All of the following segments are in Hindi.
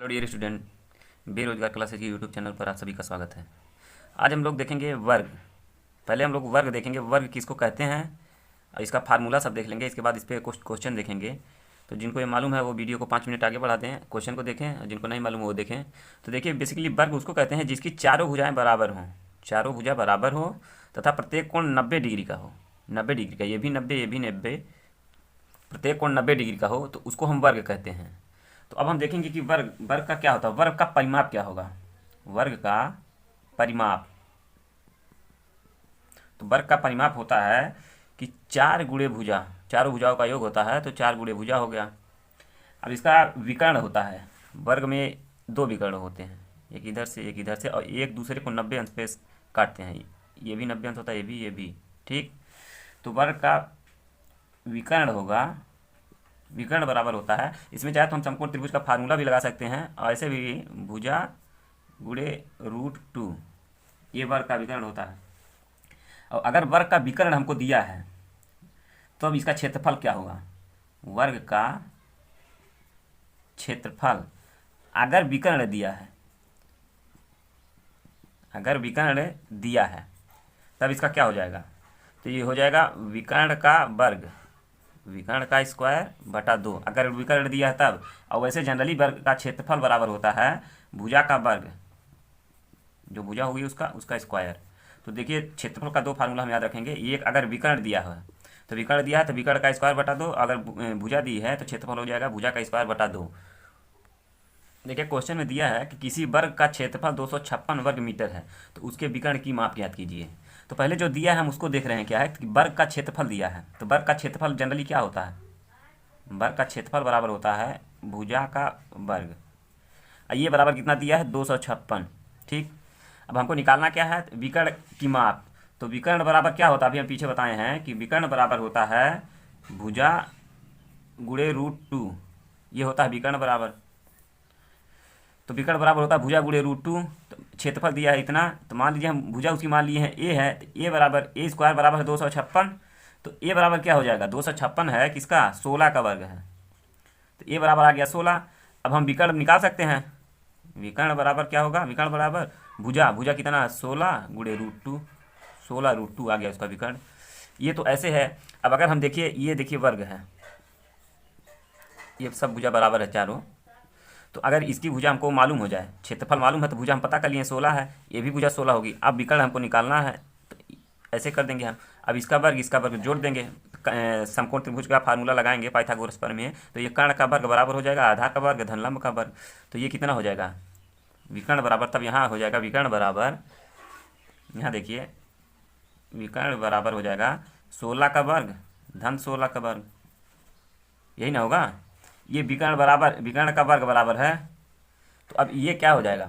हेलो डियर स्टूडेंट, बेरोजगार क्लासेज के यूट्यूब चैनल पर आप सभी का स्वागत है। आज हम लोग देखेंगे वर्ग। पहले हम लोग वर्ग देखेंगे, वर्ग किसको कहते हैं और इसका फार्मूला सब देख लेंगे। इसके बाद इस पर क्वेश्चन देखेंगे। तो जिनको ये मालूम है वो वीडियो को 5 मिनट आगे बढ़ा दें, क्वेश्चन को देखें, और जिनको नहीं मालूम वो देखें। तो देखिए, बेसिकली वर्ग उसको कहते हैं जिसकी चारों भुजाएँ बराबर हों, चारों भुजा बराबर हो तथा प्रत्येक कोण 90 डिग्री का हो। 90 डिग्री का, ये भी 90, ये भी 90, प्रत्येक कोण 90 डिग्री का हो तो उसको हम वर्ग कहते हैं। तो अब हम देखेंगे कि वर्ग वर्ग का क्या होता है, वर्ग का परिमाप क्या होगा। वर्ग का परिमाप, तो वर्ग का परिमाप होता है कि 4 गुणे भुजा, चारों भुजाओं का योग होता है तो 4 गुणे भुजा हो गया। अब इसका विकर्ण होता है, वर्ग में 2 विकर्ण होते हैं, एक इधर से एक इधर से, और एक दूसरे को 90 अंश पे काटते हैं। ये भी 90 अंश होता है, ये भी ठीक। तो वर्ग का विकर्ण होगा, विकर्ण बराबर होता है, इसमें चाहे तो हम समकोण त्रिभुज का फार्मूला भी लगा सकते हैं, और ऐसे भी भुजा गुणे √2, ये वर्ग का विकर्ण होता है। और अगर वर्ग का विकर्ण हमको दिया है तो अब इसका क्षेत्रफल क्या होगा। वर्ग का क्षेत्रफल अगर विकर्ण दिया है, अगर विकर्ण दिया है तब इसका क्या हो जाएगा। तो ये हो जाएगा विकर्ण का वर्ग, विकर्ण का स्क्वायर बटा 2, अगर विकर्ण दिया है तब। और वैसे जनरली वर्ग का क्षेत्रफल बराबर होता है भुजा का वर्ग, जो भुजा होगी उसका स्क्वायर। तो देखिए, क्षेत्रफल का 2 फार्मूला हम याद रखेंगे। एक अगर विकर्ण दिया है तो विकर्ण दिया है तो विकर्ण का स्क्वायर बटा 2, अगर भुजा दी है तो क्षेत्रफल हो जाएगा भुजा का स्क्वायर बटा 2। देखिए, क्वेश्चन में दिया है कि किसी वर्ग का क्षेत्रफल 256 वर्ग मीटर है तो उसके विकर्ण की माप ज्ञात कीजिए। तो पहले जो दिया है हम उसको देख रहे हैं, क्या है कि वर्ग का क्षेत्रफल दिया है। तो वर्ग का क्षेत्रफल जनरली क्या होता है, वर्ग का क्षेत्रफल बराबर होता है भुजा का वर्ग। ये बराबर कितना दिया है, 256, ठीक। अब हमको निकालना क्या है, विकर्ण की माप। तो विकर्ण बराबर क्या होता है, अभी हम पीछे बताए हैं कि विकर्ण बराबर होता है भुजा गुणे √2, ये होता है विकर्ण बराबर। तो विकर्ण बराबर होता है भुजा गुणे √2। तो क्षेत्रफल दिया है इतना, तो मान लीजिए हम भुजा उसकी मान लिए हैं ए है, तो ए बराबर ए स्क्वायर बराबर है 256। तो ए बराबर क्या हो जाएगा, 256 है किसका, 16 का वर्ग है। तो ए बराबर आ गया 16। अब हम विकर्ण निकाल सकते हैं, विकर्ण बराबर क्या होगा, विकर्ण बराबर भुजा, भुजा कितना, 16 गुणे √2, 16 √2 आ गया उसका विकर्ण। ये तो ऐसे है। अब अगर हम देखिए, ये देखिए वर्ग है, ये सब भुजा बराबर है चारों। तो अगर इसकी भुजा हमको मालूम हो जाए, क्षेत्रफल मालूम है तो भुजा हम पता कर लिए 16 है, ये भी भुजा 16 होगी। अब विकर्ण हमको निकालना है तो ऐसे कर देंगे हम। अब इसका वर्ग जोड़ देंगे, समकोण त्रिभुज का फार्मूला लगाएंगे पाइथागोरस प्रमेय। तो ये कर्ण का वर्ग बराबर हो जाएगा आधा का वर्ग धन लंब का वर्ग। तो ये कितना हो जाएगा, विकर्ण बराबर, तब यहाँ हो जाएगा विकर्ण बराबर, यहाँ देखिए विकर्ण बराबर हो जाएगा 16 का वर्ग धन 16 का वर्ग, यही ना होगा। ये विकर्ण बराबर, विकर्ण का वर्ग बराबर है। तो अब ये क्या हो जाएगा,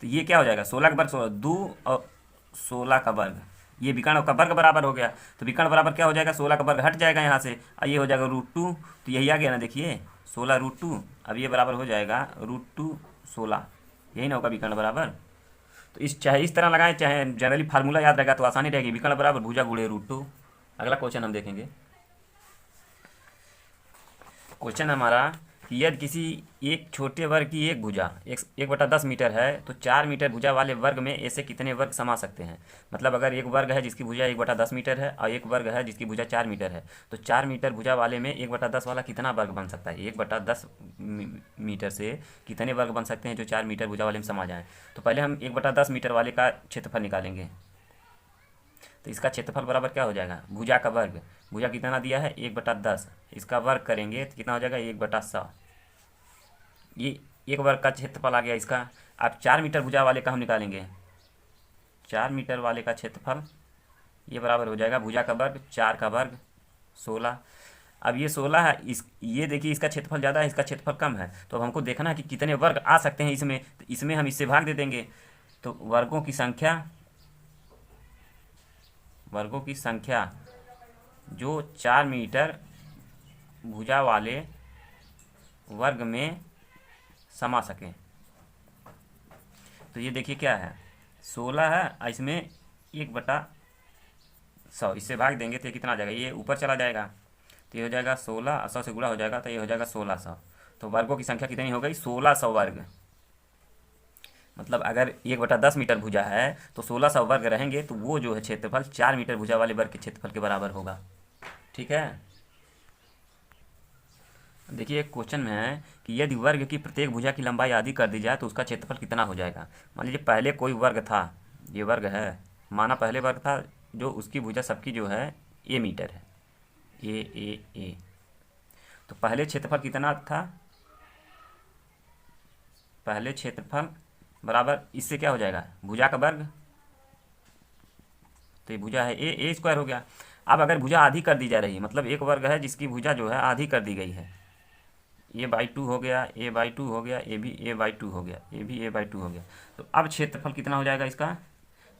तो ये क्या हो जाएगा, 16 का वर्ग 16, 2 और 16 का वर्ग, ये विकर्ण का वर्ग बराबर हो गया। तो विकर्ण बराबर क्या हो जाएगा, 16 का वर्ग हट जाएगा यहाँ से, और ये हो जाएगा √2। तो यही आ गया ना, देखिए 16 √2। अब ये बराबर हो जाएगा √2 16, यही ना होगा विकर्ण बराबर। तो चाहे इस तरह लगाएं, चाहे जनरली फार्मूला याद रहेगा तो आसानी रहेगी। विकर्ण बराबर भुजा गुणे √2। अगला क्वेश्चन हम देखेंगे। क्वेश्चन हमारा कि यदि किसी एक छोटे वर्ग की एक भुजा 1/10 मीटर है तो 4 मीटर भुजा वाले वर्ग में ऐसे कितने वर्ग समा सकते हैं। मतलब अगर एक वर्ग है जिसकी भुजा 1/10 मीटर है और एक वर्ग है जिसकी भुजा 4 मीटर है, तो 4 मीटर भुजा वाले में 1/10 वाला कितना वर्ग बन सकता है। 1/10 मीटर से कितने वर्ग बन सकते हैं जो 4 मीटर भुजा वाले में समा जाएँ। तो पहले हम 1/10 मीटर वाले का क्षेत्रफल निकालेंगे। तो इसका क्षेत्रफल बराबर क्या हो जाएगा, भुजा का वर्ग, भुजा कितना दिया है 1/10, इसका वर्ग करेंगे तो कितना हो जाएगा 1/100। ये एक वर्ग का क्षेत्रफल आ गया इसका। अब 4 मीटर भुजा वाले का हम निकालेंगे, 4 मीटर वाले का क्षेत्रफल ये बराबर हो जाएगा भुजा का वर्ग 4 का वर्ग 16। अब ये 16 है, ये देखिए इसका क्षेत्रफल ज़्यादा है, इसका क्षेत्रफल कम है। तो अब हमको देखना है कि कितने वर्ग आ सकते हैं इसमें। तो इसमें हम इससे भाग दे देंगे, तो वर्गों की संख्या, वर्गों की संख्या जो 4 मीटर भुजा वाले वर्ग में समा सकें। तो ये देखिए क्या है, 16 है और इसमें 1/100, इससे भाग देंगे तो ये कितना आ जाएगा, ये ऊपर चला जाएगा तो ये हो जाएगा 16, 100 से गुणा हो जाएगा तो ये हो जाएगा 1600। तो वर्गों की संख्या कितनी हो गई? 1600 वर्ग। मतलब अगर 1/10 मीटर भुजा है तो 1600 वर्ग रहेंगे, तो वो जो है क्षेत्रफल 4 मीटर भुजा वाले वर्ग के क्षेत्रफल के बराबर होगा। ठीक है। देखिए एक क्वेश्चन में है कि यदि वर्ग की प्रत्येक भुजा की लंबाई आधी कर दी जाए तो उसका क्षेत्रफल कितना हो जाएगा। मान लीजिए पहले कोई वर्ग था, ये वर्ग है, माना पहले वर्ग था जो उसकी भुजा सबकी जो है ए मीटर है, ए। तो पहले क्षेत्रफल कितना था? पहले क्षेत्रफल बराबर इससे क्या हो जाएगा? भुजा का वर्ग, तो ये भुजा है ए स्क्वायर हो गया। अब अगर भुजा आधी कर दी जा रही है, मतलब एक वर्ग है जिसकी भुजा जो है आधी कर दी गई है, a/2 हो गया, a/2 हो गया, ये भी a/2 हो गया, ये भी a/2 हो गया। तो अब क्षेत्रफल कितना हो जाएगा? इसका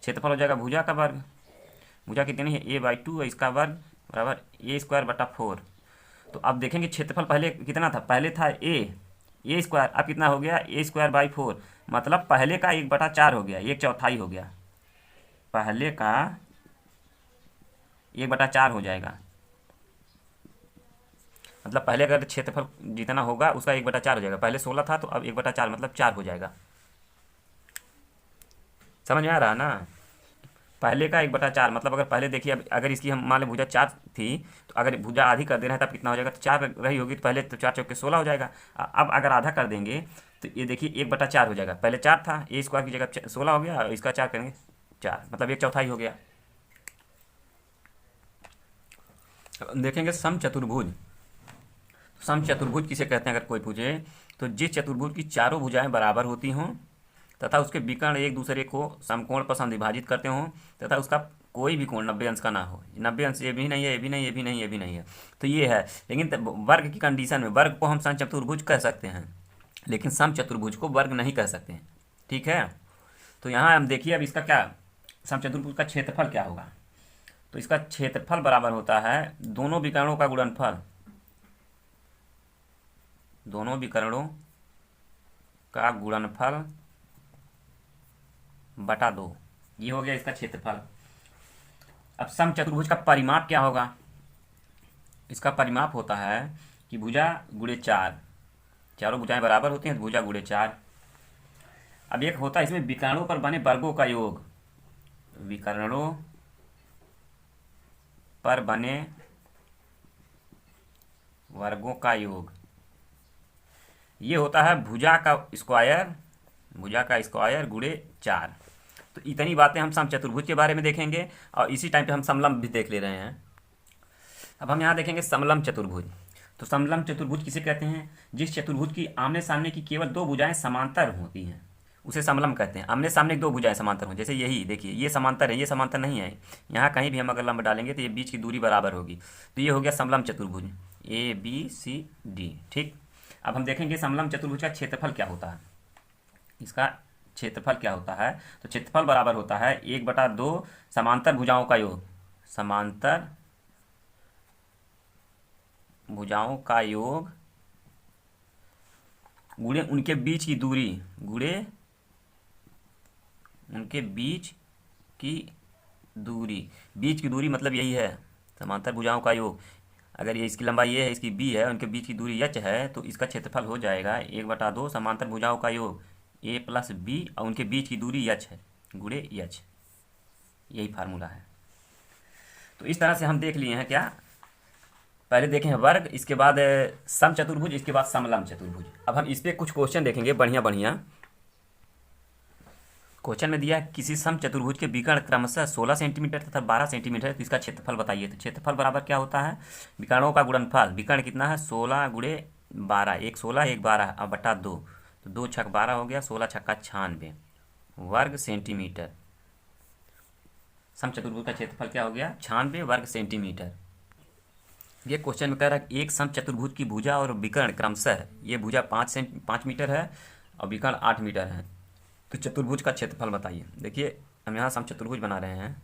क्षेत्रफल हो जाएगा भुजा का वर्ग। भुजा कितनी है? a/2 है, इसका वर्ग बराबर a²/4। तो अब देखेंगे क्षेत्रफल पहले कितना था? पहले था ए स्क्वायर, अब कितना हो गया? a²/4। मतलब पहले का 1/4 हो गया, 1/4 हो गया, पहले का 1/4 हो जाएगा। मतलब पहले अगर क्षेत्रफल जितना होगा उसका 1/4 हो जाएगा। पहले 16 था तो अब 1/4 मतलब 4 हो जाएगा। समझ में आ रहा ना? पहले का 1/4 मतलब अगर पहले देखिए, अब अगर इसकी हम मान लें भुजा 4 थी, तो अगर भुजा आधी कर दे रहे हैं तब कितना हो जाएगा? तो 4 रही होगी, तो पहले तो 4×4 = 16 हो जाएगा। अब अगर आधा कर देंगे तो ये देखिए 1/4 हो जाएगा। पहले 4 था, a² की जगह 16 हो गया, और इसका 4 करेंगे 4, मतलब 1/4 हो गया। देखेंगे सम चतुर्भुज। सम चतुर्भुज किसे कहते हैं अगर कोई पूछे, तो जिस चतुर्भुज की चारों भुजाएं बराबर होती हों तथा उसके विकर्ण एक दूसरे को समकोण पर समद्विभाजित करते हों तथा उसका कोई भी कोण 90 अंश का ना हो। 90 अंश ये भी नहीं है, ये भी नहीं, ये भी नहीं, ये भी नहीं है, तो ये है। लेकिन वर्ग की कंडीशन में वर्ग को हम सम चतुर्भुज कह सकते हैं, लेकिन सम चतुर्भुज को वर्ग नहीं कह सकते हैं। ठीक है। तो यहाँ हम देखिए अब इसका क्या, सम चतुर्भुज का क्षेत्रफल क्या होगा। तो इसका क्षेत्रफल बराबर होता है दोनों विकर्णों का गुणनफल, दोनों विकर्णों का गुणनफल बटा 2। ये हो गया इसका क्षेत्रफल। अब सम चतुर्भुज का परिमाप क्या होगा? इसका परिमाप होता है कि भुजा गुणे 4, चारों भुजाएं बराबर होती हैं तो भुजा गुणे 4। अब एक होता है इसमें विकर्णों पर बने वर्गों का योग, विकर्णों पर बने वर्गों का योग, ये होता है भुजा का स्क्वायर, भुजा का स्क्वायर गुणे 4। तो इतनी बातें हम सम चतुर्भुज के बारे में देखेंगे, और इसी टाइम पे हम समलंब भी देख ले रहे हैं। अब हम यहाँ देखेंगे समलंब चतुर्भुज। तो समलंब चतुर्भुज किसे कहते हैं? जिस चतुर्भुज की आमने सामने की केवल 2 भुजाएं समांतर होती हैं उसे समलंब कहते हैं। आमने सामने 2 भुजाएं समांतर हों, जैसे यही देखिए ये समांतर है, ये समांतर नहीं है, यहाँ कहीं भी हम अगर लंब डालेंगे तो ये बीच की दूरी बराबर होगी, तो ये हो गया समलंब चतुर्भुज ABCD। ठीक। अब हम देखेंगे समलंब चतुर्भुज का क्षेत्रफल क्या होता है। इसका क्षेत्रफल क्या होता है? तो क्षेत्रफल बराबर होता है 1/2 समांतर भुजाओं का योग, समांतर भुजाओं का योग गुणे उनके बीच की दूरी, गुणे उनके बीच की दूरी। बीच की दूरी मतलब यही है समांतर भुजाओं का योग। अगर ये इसकी लंबाई ये है, इसकी b है, उनके बीच की दूरी h है, तो इसका क्षेत्रफल हो जाएगा 1/2 समांतर भुजाओं का योग a+b, और उनके बीच की दूरी h है, गुणे h। यही फार्मूला है। तो इस तरह से हम देख लिए हैं क्या, पहले देखें वर्ग, इसके बाद सम चतुर्भुज, इसके बाद समलंब चतुर्भुज। अब हम इस पे कुछ क्वेश्चन देखेंगे बढ़िया बढ़िया। क्वेश्चन में दिया है किसी सम चतुर्भुज के विकर्ण क्रमशः 16 सेंटीमीटर तथा 12 सेंटीमीटर, तो इसका क्षेत्रफल बताइए। तो क्षेत्रफल बराबर क्या होता है? विकर्णों का गुणनफल, विकर्ण कितना है? 16 गुणे 12, एक 16 एक 12 अब बटा 2, तो 2 छक 12 हो गया, 16 छक्का 96 वर्ग सेंटीमीटर। सम चतुर्भुज का क्षेत्रफल क्या हो गया? 96 वर्ग सेंटीमीटर। ये क्वेश्चन में कह रहा है एक सम चतुर्भुज की भुजा और विकर्ण क्रमशः, ये भुजा 5 मीटर है और विकर्ण 8 मीटर है, तो चतुर्भुज का क्षेत्रफल बताइए। देखिए हम यहाँ सम चतुर्भुज बना रहे हैं।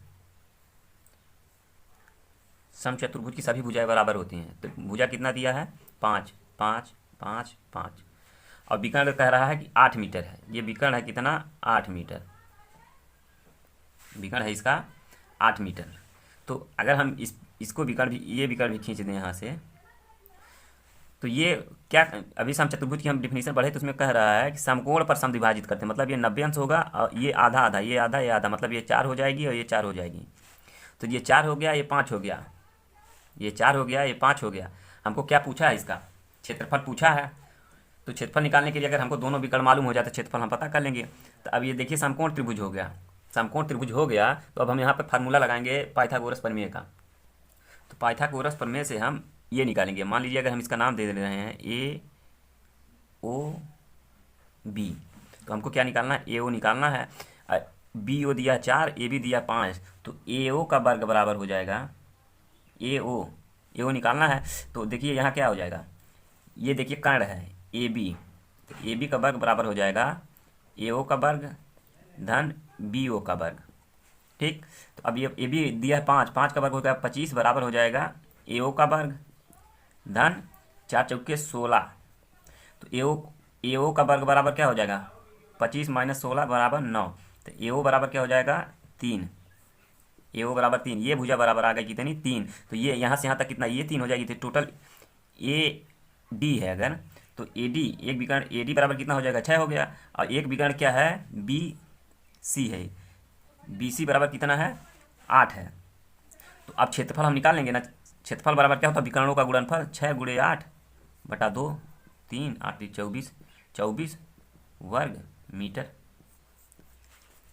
सम चतुर्भुज की सभी भुजाएं बराबर होती हैं, तो भुजा कितना दिया है? 5 5 5 5, और विकर्ण कह रहा है कि 8 मीटर है। ये विकर्ण है कितना? 8 मीटर, विकर्ण है इसका 8 मीटर। तो अगर हम इसको विकर्ण भी, ये विकर्ण भी खींच दें यहाँ से, तो तो ये क्या, अभी समचतुर्भुज की हम डिफिनीशन पढ़े तो उसमें कह रहा है कि समकोण पर समद्विभाजित करते हैं, मतलब ये 90 अंश होगा और ये आधा आधा, ये आधा ये आधा, मतलब ये 4 हो जाएगी और ये 4 हो जाएगी। तो ये 4 हो गया, ये 5 हो गया, ये 4 हो गया, ये 5 हो गया। हमको क्या पूछा है, इसका क्षेत्रफल पूछा है। तो क्षेत्रफल निकालने के लिए अगर हमको दोनों विकर्ण मालूम हो जाए तो क्षेत्रफल हम पता कर लेंगे। तो अब ये देखिए समकोण त्रिभुज हो गया, समकोण त्रिभुज हो गया। तो अब हम यहाँ पर फार्मूला लगाएंगे पाइथागोरस प्रमेय का। तो पाइथागोरस प्रमेय से हम ये निकालेंगे, मान लीजिए अगर हम इसका नाम दे रहे हैं ए ओ बी, तो हमको क्या निकालना है, ए ओ निकालना है। बी ओ दिया 4, ए बी दिया 5, तो ए ओ का वर्ग बराबर हो जाएगा ए ओ निकालना है। तो देखिए यहाँ क्या हो जाएगा, ये देखिए कर्ण है ए बी, तो ए बी का वर्ग बराबर हो जाएगा ए ओ का वर्ग धन बी ओ का वर्ग। ठीक, तो अब ये ए बी दिया है 5, 5 का वर्ग हो गया 25 बराबर हो जाएगा ए ओ का वर्ग धन 4 चौके 16। तो ए ओ का वर्ग बराबर क्या हो जाएगा, 25 माइनस 16 बराबर 9। तो ए ओ बराबर क्या हो जाएगा 3, ए ओ बराबर 3, ये भुजा बराबर आ गई कितनी 3। तो ये यहाँ से यहाँ तक कितना, ये 3 हो जाएगी। तो टोटल ए डी है अगर, तो ए डी, एक विकर्ण ए डी बराबर कितना हो जाएगा 6 हो गया। और एक विकर्ण क्या है बी सी है, बी सी बराबर कितना है 8 है। तो अब क्षेत्रफल हम निकाल लेंगे ना, क्षेत्रफल बराबर क्या होता है विकर्णों का गुणनफल, 6 गुणे 8 बटा 2, 3 8 24, 24 वर्ग मीटर।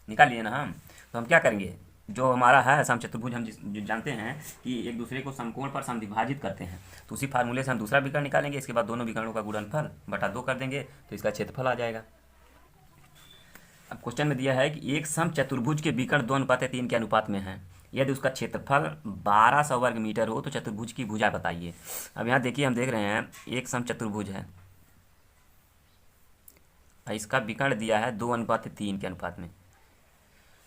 निकाल लिए ना हम। तो हम क्या करेंगे, जो हमारा है समचतुर्भुज, हम जो जानते हैं कि एक दूसरे को समकोण पर समद्विभाजित करते हैं, तो उसी फार्मूले से हम दूसरा विकर्ण निकालेंगे। इसके बाद दोनों विकर्णों का गुणनफल बटा 2 कर देंगे, तो इसका क्षेत्रफल आ जाएगा। अब क्वेश्चन में दिया है कि एक समचतुर्भुज के विकर्ण 2:3 के अनुपात में है, यदि उसका क्षेत्रफल 1200 वर्ग मीटर हो तो चतुर्भुज की भुजा बताइए। अब यहाँ देखिए, हम देख रहे हैं एक समचतुर्भुज है, इसका विकर्ण दिया है 2:3 के अनुपात में।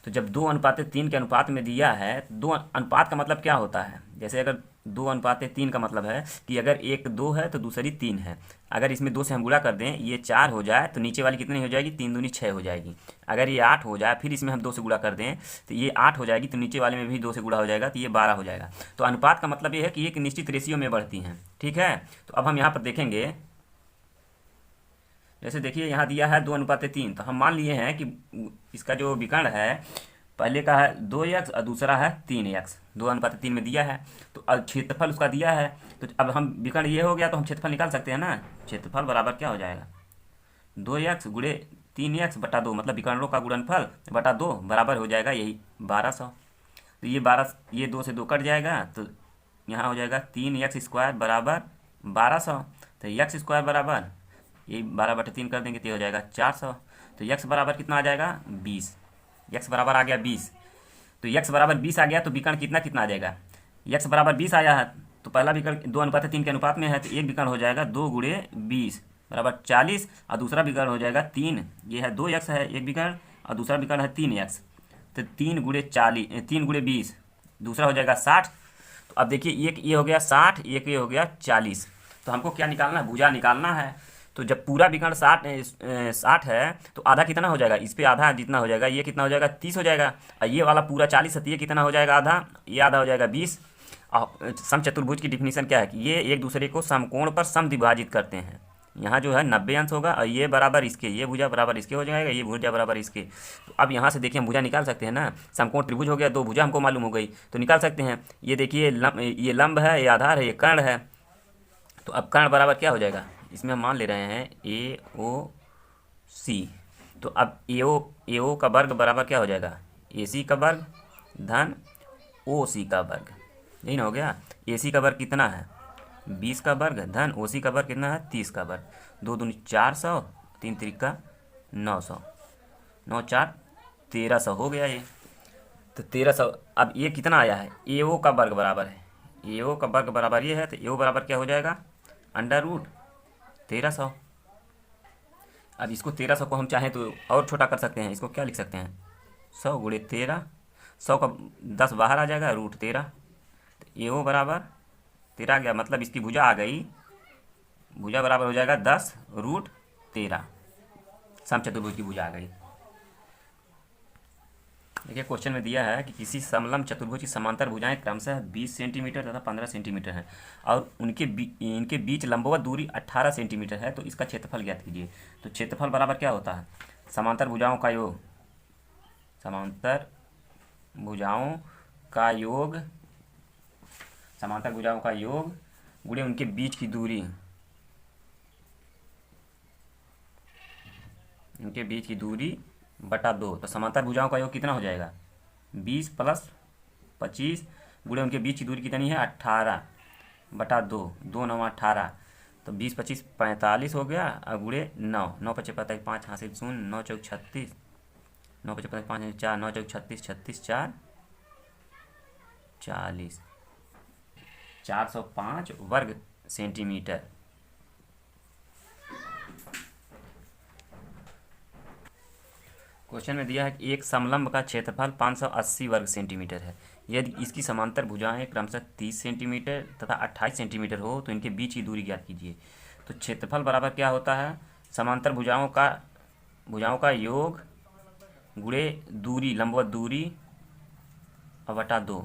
तो जब 2:3 के अनुपात में दिया है, 2 अनुपात का मतलब क्या होता है, जैसे अगर 2:3 का मतलब है कि अगर एक 2 है तो दूसरी 3 है। अगर इसमें 2 से हम गुणा कर दें, ये 4 हो जाए तो नीचे वाली कितनी हो जाएगी, 3 दूनी 6 हो जाएगी। अगर ये 8 हो जाए, फिर इसमें हम 2 से गुणा कर दें तो ये 8 हो जाएगी, तो नीचे वाले में भी 2 से गुणा हो जाएगा, तो ये 12 हो जाएगा। तो अनुपात का मतलब ये है कि एक निश्चित रेशियो में बढ़ती हैं। ठीक है, तो अब हम यहाँ पर देखेंगे, जैसे देखिए यहाँ दिया है 2:3, तो हम मान लिए हैं कि इसका जो विकर्ण है पहले का है 2x और दूसरा है 3x, 2:3 में दिया है। तो अब क्षेत्रफल उसका दिया है, तो अब हम विकर्ण ये हो गया तो हम क्षेत्रफल निकाल सकते हैं ना। क्षेत्रफल बराबर क्या हो जाएगा 2x गुणे 3x बटा 2, मतलब विकर्णों का गुणनफल बटा 2 बराबर हो जाएगा यही 1200। तो ये 12, ये 2 से 2 कट जाएगा, तो यहाँ हो जाएगा 3x² बराबर 1200। तो x स्क्वायर बराबर ये 12/3 कर देंगे तो हो जाएगा 400। तो x बराबर कितना आ जाएगा 20, x बराबर आ गया 20। तो x बराबर 20 आ गया, तो विकर्ण कितना कितना आ जाएगा, x बराबर 20 आया है तो पहला विकर्ण 2:3 के अनुपात में है, तो एक विकर्ण हो जाएगा 2 गुणे 20 बराबर 40, और दूसरा विकर्ण हो जाएगा 3, ये है 2x है एक विकर्ण और दूसरा विकर्ण है 3x, तो 3 गुणे 40, 3 गुणे 20 दूसरा हो जाएगा 60। तो अब देखिए एक ये हो गया 60, एक ये हो गया 40। तो हमको क्या निकालना है, भुजा निकालना है। तो जब पूरा विकर्ण 60 है तो आधा कितना हो जाएगा, इस पे आधा जितना हो जाएगा, ये कितना हो जाएगा 30 हो जाएगा, और ये वाला पूरा 40 है, ये कितना हो जाएगा आधा, ये आधा हो जाएगा 20। और समचतुर्भुज की डिफिनीशन क्या है कि ये एक दूसरे को समकोण पर समद्विभाजित करते हैं। यहाँ जो है 90 अंश होगा और ये बराबर इसके, ये भुजा बराबर इसके हो जाएगा, ये भुजा बराबर इसके। तो अब यहाँ से देखिए हम भुजा निकाल सकते हैं ना, समकोण त्रिभुज हो गया, 2 भुजा हमको मालूम हो गई तो निकाल सकते हैं। ये देखिए ये लंब है, ये आधार है, ये कर्ण है। तो अब कर्ण बराबर क्या हो जाएगा, इसमें हम मान ले रहे हैं ए ओ सी। तो अब ए ओ का वर्ग बराबर क्या हो जाएगा, ए सी का वर्ग धन ओ सी का वर्ग, यही ना हो गया। ए सी का वर्ग कितना है 20 का वर्ग धन ओ सी का वर्ग कितना है 30 का वर्ग, 2 दूनी 400, 3 त्रिका 900, 9 4 1300 हो गया ये। तो 1300, अब ये कितना आया है, ए ओ का वर्ग बराबर है, ए ओ का वर्ग बराबर ये है, तो ए ओ बराबर क्या हो जाएगा √1300। अब इसको 1300 को हम चाहें तो और छोटा कर सकते हैं, इसको क्या लिख सकते हैं 100 गुणे 13, 100 का 10 बाहर आ जाएगा √13। तो ए ओ बराबर 13 आ गया, मतलब इसकी भुजा आ गई, भुजा बराबर हो जाएगा 10√13, समचतुर्भुज की भुजा आ गई। देखिए क्वेश्चन में दिया है कि किसी समलंब चतुर्भुज की समांतर भुजाएं क्रमशः 20 सेंटीमीटर तथा 15 सेंटीमीटर है और इनके बीच लंबवत दूरी 18 सेंटीमीटर है, तो इसका क्षेत्रफल ज्ञात कीजिए। तो क्षेत्रफल बराबर क्या होता है? समांतर भुजाओं का योग, समांतर भुजाओं का योग, समांतर भुजाओं का योग गुणे उनके बीच की दूरी, इनके बीच की दूरी बटा 2। तो समांतर भुजाओं का योग कितना हो जाएगा? 20 + 25 गुणे उनके बीच की दूरी कितनी है? 18 बटा 2, 2 9 18, तो 20 25 45 हो गया और गुणे 9, 9 5 45, 5 हासिल 0, 9 चौक 36, 9 5 45 5 4, 9 चौक 36, 36 4 40, 405 वर्ग सेंटीमीटर। क्वेश्चन में दिया है कि एक समलंब का क्षेत्रफल 580 वर्ग सेंटीमीटर है। यदि इसकी समांतर भुजाएं क्रमशः 30 सेंटीमीटर तथा 28 सेंटीमीटर हो तो इनके बीच की दूरी ज्ञात कीजिए। तो क्षेत्रफल बराबर क्या होता है? समांतर भुजाओं का योग गुणे दूरी, लंबवत दूरी और बटा 2।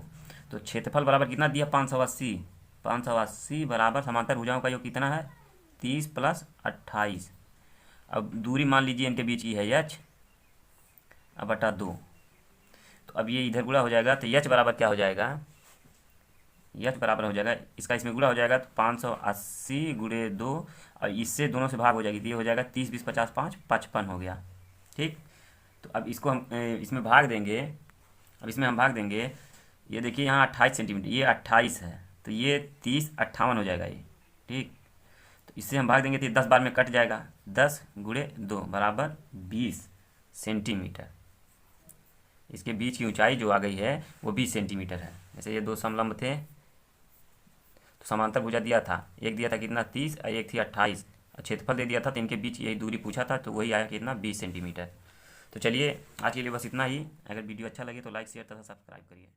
तो क्षेत्रफल बराबर कितना दिया? 580। 580 बराबर समांतर भुजाओं का योग कितना है? 30 + 28। अब दूरी मान लीजिए इनके बीच की है h, अब बटा 2। तो अब ये इधर गुणा हो जाएगा, तो h बराबर क्या हो जाएगा? h बराबर हो जाएगा, इसका इसमें गुणा हो जाएगा, तो 580 गुणे 2 और इससे दोनों से भाग हो जाएगी, तो ये हो जाएगा 30 20 50 5 55 हो गया। ठीक, तो अब इसको हम इसमें भाग देंगे, अब इसमें हम भाग देंगे, ये देखिए यहाँ 28 सेंटीमीटर, ये 28 है, तो ये 30 58 हो जाएगा ये। ठीक, तो इससे हम भाग देंगे तो ये 10 बार में कट जाएगा, 10 गुणे 2 बराबर 20 सेंटीमीटर। इसके बीच की ऊंचाई जो आ गई है वो 20 सेंटीमीटर है। जैसे ये दो समलंब थे तो समांतर भुजा दिया था, एक दिया था कितना 30 और एक थी 28, और क्षेत्रफल दे दिया था, तो इनके बीच यही दूरी पूछा था, तो वही आया कितना 20 सेंटीमीटर। तो चलिए आज के लिए बस इतना ही। अगर वीडियो अच्छा लगे तो लाइक शेयर तथा सब्सक्राइब करिए।